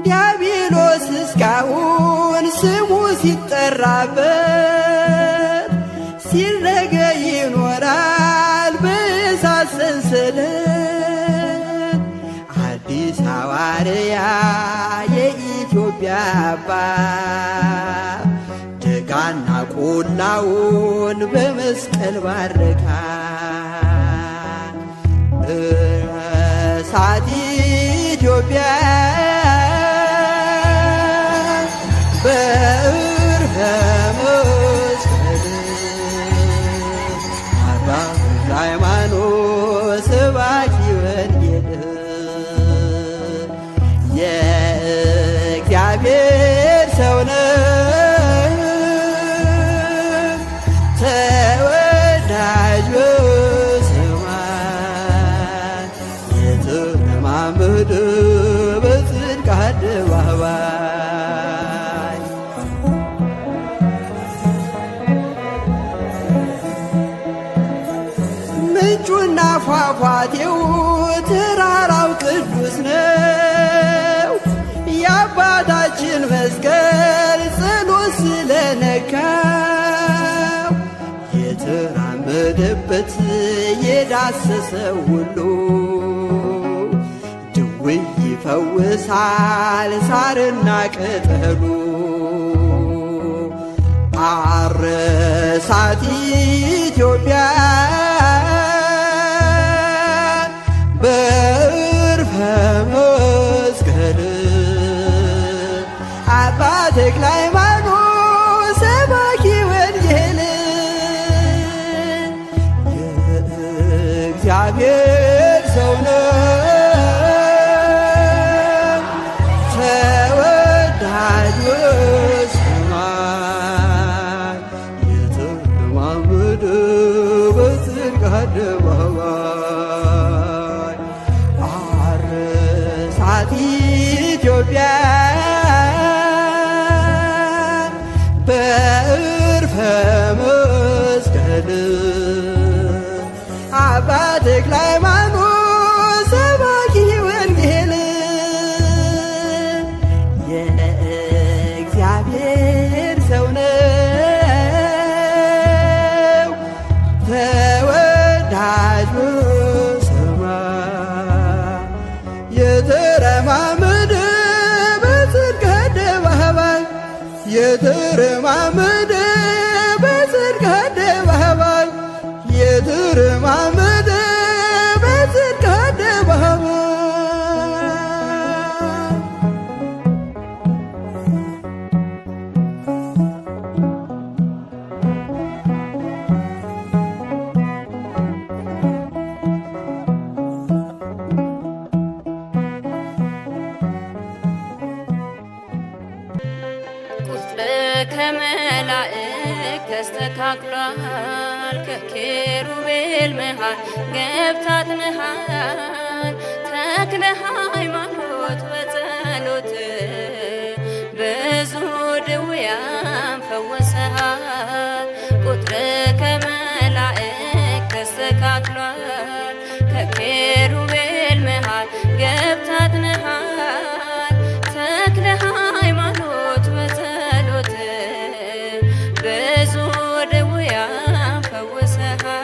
S4: ዲያብሎስ እስካሁን ስሙ ሲጠራበት ሲረገ ይኖራል በእሳት ሰንሰለት አዲስ ሐዋርያ የኢትዮጵያ አባት ደጋና ቆላውን በመስቀል ባረካ እሳት ኢትዮጵያ በዕርፈ መስቀል አባ ተክለ ሃይማኖት ሰባኪ ወንጌል የእግዚአብሔር ሰው ነው ተወዳጅ በሰማይ የተረማመደ በጽድቅ አደባባይ ምንጩና ፏፏቴው ተራራው ቅዱስ ነው የአባታችን መስቀል ጸሎት ስለነካው የተራመደበት የዳሰሰው ሁሉ ድውይ ይፈውሳል ሳርና ቅጠሉ አረሳት ኢትዮጵያ በዕርፈ መስቀል አባ ተክለ ሃይማኖት ሰባኪ ወንጌል የእግዚአብሔር ሰው ነው ተወዳጅ በሰማይ የተረማመደ በጽድቅ አደባባይ አረሳት ኢትዮጵያ በዕርፈ መስቀል አባ ተክለ ሃይማኖት ሰባኪ ወንጌል የእግዚአብሔር ሰው ነው ተወዳጅ በሰማይ የተረማመደ በጽድቅ አደባባይ የተረማመደ በጽድቅ አደባባይ የተረማመደ በጽድቅ አደባባይ
S3: ከመላእክት ተስተካክሏል ከኪሩቤል መሃል ገብታትንሃል ተክለ ሃይማኖት በጸሎት ብዙ ድውያን ፈወሰሃል ቁጥር ከመላእክት ተስተካክሏል ከኪሩቤል መሃል ገብታትንሃል ተክለ ሃይማኖት በጸሎት ብዙ ድውያን ፈወሰሃል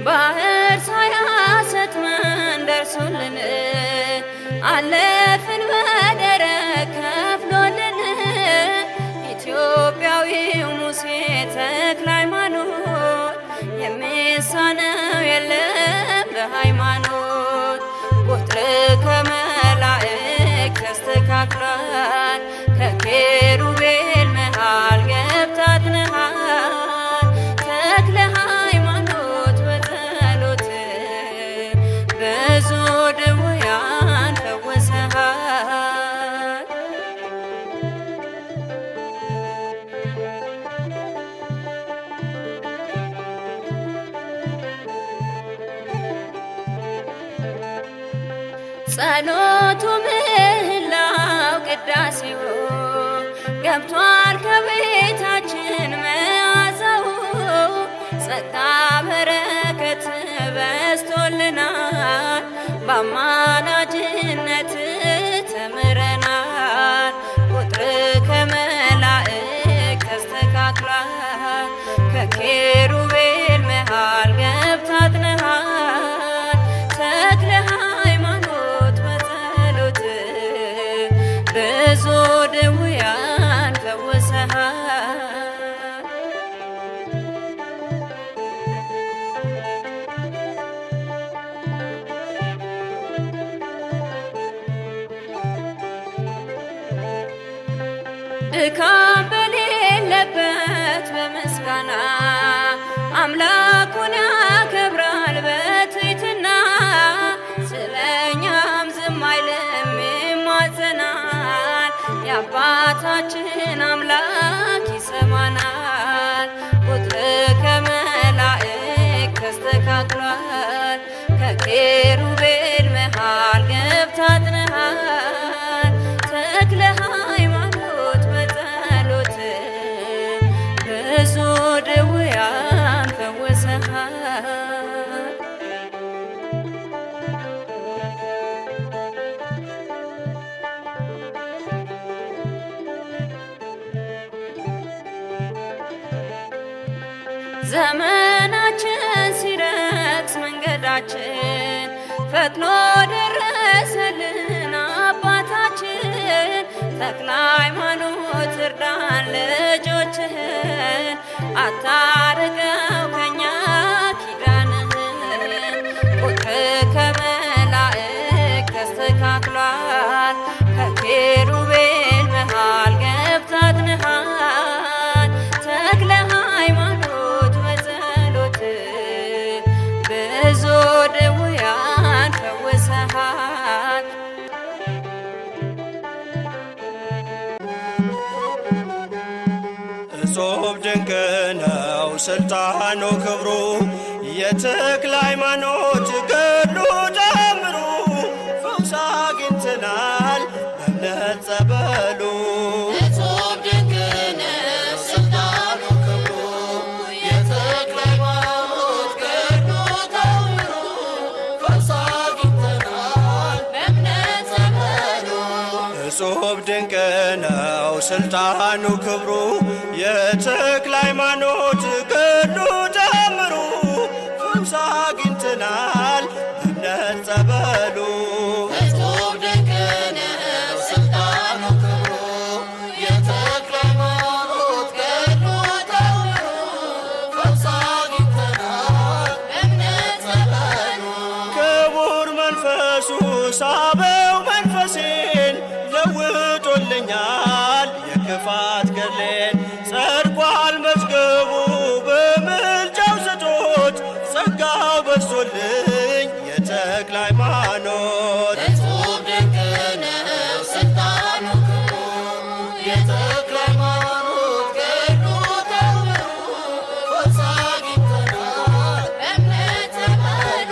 S3: ባህር ሳያሰጥመን ደርሶልን አለፍን በደረቅ ከፍሎልን ኢትዮጵያዊው ሙሴ ተክለ ሃይማኖት የሚሳነው የለም በሃይማኖት ቁጥር ከመላእክት ተስተካክሏል ከኪሩቤል መሃል ገብታ አድነሃል ተክለ ሃይማኖት በጸሎት ብዙ ድውያን ፈውሰሃል። ጸሎቱ ምህላው ቅዳሴው ገብቷል ከቤታችን መዓዛው ጸጋ በረከት በስቶልናል በአማላጅነት ተምረናል ቁጥር ከመላእክት ተስተካክሏል ከኪሩቤል መሃል ገብታ አድነሃል ተክለ ሃይማኖት በጸሎት ብዙ ድውያን ፈውሰሃል። ድካም በሌለበት በምስጋና አምላኩን ያከብራል በትሕትና ስለኛም ዝም አይልም ይማጸናል የአባታችን አምላክ ይሰማናል ቁጥር ከመላእክት ተስተካክሏል ከኪሩቤል መሃል ገብታ አድነሃል ተክለ ሃይማኖት በጸሎት ብዙ ድውያን ፈውሰሃል። ዘመናችን ሲረክስ መንገዳችን ፈጥኖ ደረሰልን አባታችን ተክለ ሃይማኖት እርዳን ልጆችህን አታርቀው ከኛ ኪዳንህን ቁጥር ከመላእክት ተስተካክሏል ከኪሩቤል መሃል ገብታ አድነሃል ተክለ ሃይማኖት በጸሎት ብዙ ድውያን ፈውሰሃል።
S2: እጹብ ድንቅ ነው ስልጣኑ ክብሩ የተክለ ሃይማኖት ገድሉ ተአምሩ ፈውስ አግኝተናል በእምነት ጸበሉ እጹብ ድንቅ ነው ስልጣኑ ክብሩ የተክለ ሃይማኖት ገድሉ ተአምሩ ፈውስ አግኝተናል በእምነት ጸበሉ እጹብ ድንቅ ነው ስልጣኑ ክብሩ የተክለ ሃይማኖት ገድሉ ተአምሩ ፈውስ አግኝተናል በእምነት ጸበሉ እጹብ ድንቅ ነው ስልጣኑ ክብሩ የተክለ ሃይማኖት ገድሉ ተአምሩ ፈውስ አግኝተናል በእምነት ጸበሉ ክቡር መንፈሱ ሳበው መንፈሴን ለውጦልኛል የክፋት ገድሌን ጸድቋል መዝገቡ በምልጃው ስጦት ጸጋው በዝቶልኝ የተክለ ሃይማኖት እጹብ ድንቅ ነው ስልጣኑ ክብሩ የተክለ ሃይማኖት ገድሉ ተአምሩ ፈውስ አግኝተናል በእምነት ጸበሉ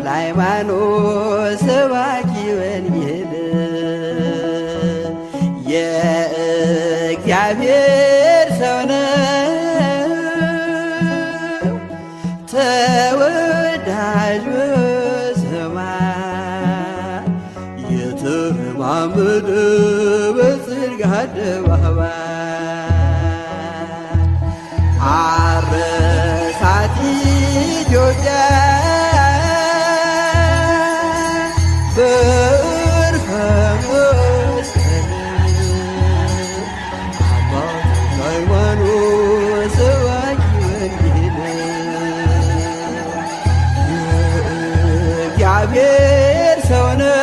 S4: ተክለ ሃይማኖት ሰባኪ ወንጌል የእግዚአብሔር ሰው ነው ተወዳጅ በሰማይ የተረማመደ በጽድቅ አደባባይ አረሳት ኢትዮጵያ በዕርፈ መስቀል አባ ተክለ ሃይማኖት ሰባኪ ወንጌል የእግዚአብሔር ሰው ነው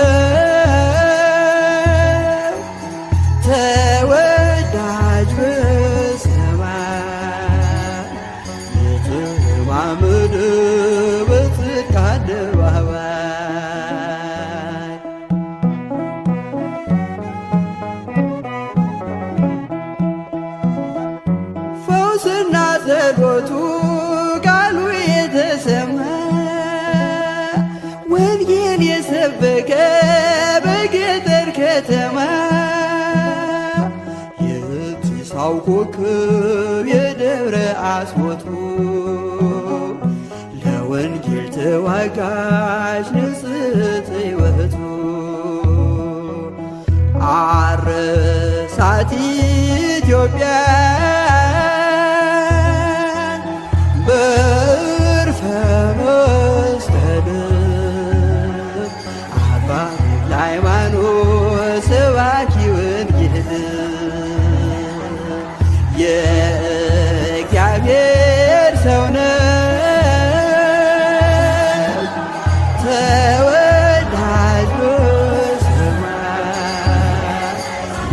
S4: ተወዳጅ በሰማይ የተረማመደ በጽድቅ አደባባይ ፈውስና ጸሎቱ ቃሉ የተሰማ ወንጌል የሰበከ በገጠር ከተማ የጢሳው ኮከብ የደብረ አስቦቱ ለወንጌል ተዋጋሽ ንጽሕት ሕይወቱ አረሳት ኢትዮጵያ በዕርፈ መስቀል አባ ተክለ ሃይማኖት ሰባኪ ወንጌል የእግዚአብሔር ሰው ነው ተወዳጅ በሰማይ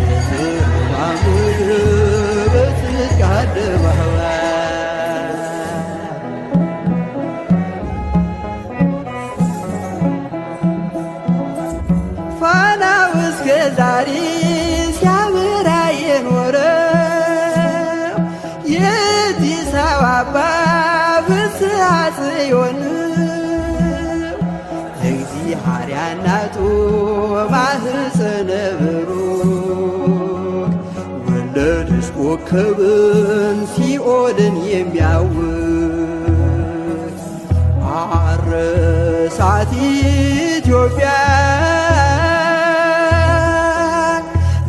S4: የተረማመደ በጽድቅ አደባባይ ፋናው እስከ ዛሬ ሲያበራ የኖረው የጢሳው አባ ፍስሐ ጽዮን እግዚአብሔር እናቱ ማኅፀነ ብሩክ ወለደች ኮከብን ሲኦልን የሚያውክ አረሳት ኢትዮጵያ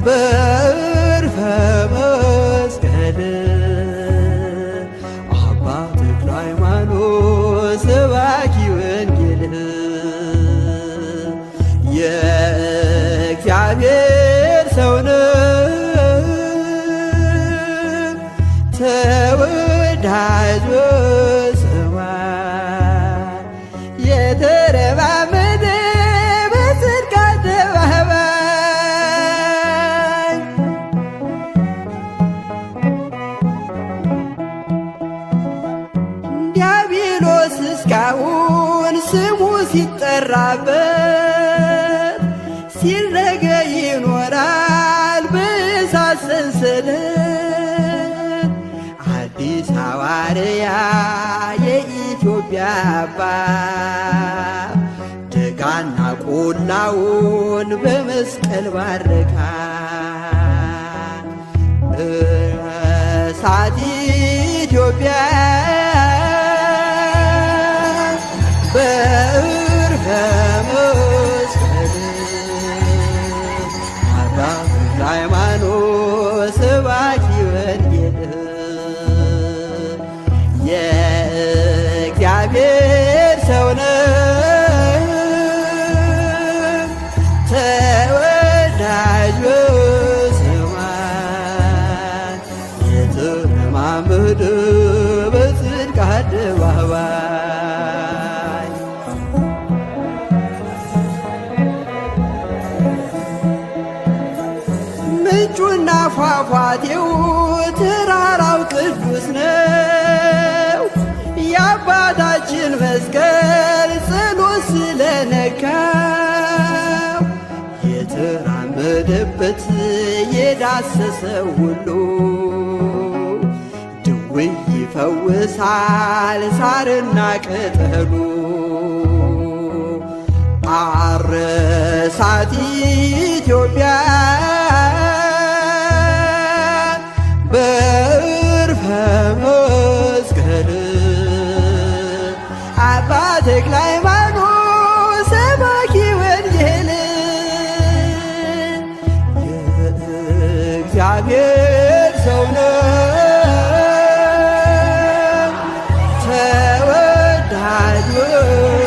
S4: በዕርፈ መስቀል አባ ተክለ ሃይማኖት ሰባኪ ወንጌል የእግዚአብሔር ሰው ነው ተወዳጅ በሰማይ የተረማመደ በጽድቅ አደባባይ ዲያብሎስ እስካሁን ስሙ ሲጠራበት ሲረገ ይኖራል በእሳት ሰንሰለት አዲስ ሐዋርያ የኢትዮጵያ አባት ደጋና ቆላውን በመስቀል ባረካ እሳት ኢትዮጵያ በዕርፈ መስቀል አባ ተክለ ሃይማኖት ሰባኪ ወንጌል የእግዚአብሔር ሰው ነው ተወዳጅ በሰማይ የተረማመደ በጽድቅ አደባባይ ምንጩና ፏፏቴው ተራራው ቅዱስ ነው የአባታችን መስቀል ጸሎት ስለነካው የተራመደበት የዳሰሰ ሁሉ ድውይ ይፈውሳል ሳርና ቅጠሉ አረሳት ኢትዮጵያ በዕርፈ መስቀል አባ ተክለ ሃይማኖት ሰባኪ ወንጌል የእግዚአብሔር ሰው ነው ተወዳጅ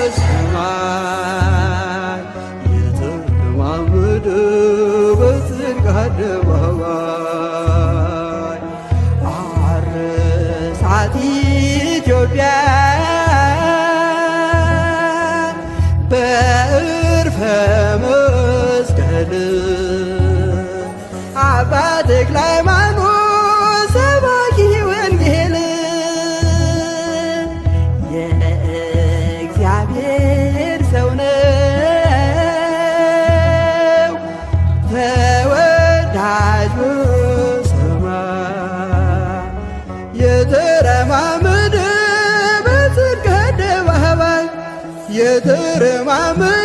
S4: በሰማይ የተለማመደ በጽድቅ አደባባይ አረሳት ኢትዮጵያ በዕርፈ መስቀል አባ ተክለ ሃይማኖት ሰባኪ ወንጌል የእግዚአብሔር ሰው ነው ተወዳጅ በሰማይ የተረማመደ በጽድቅ አደባባይ የተረማመደ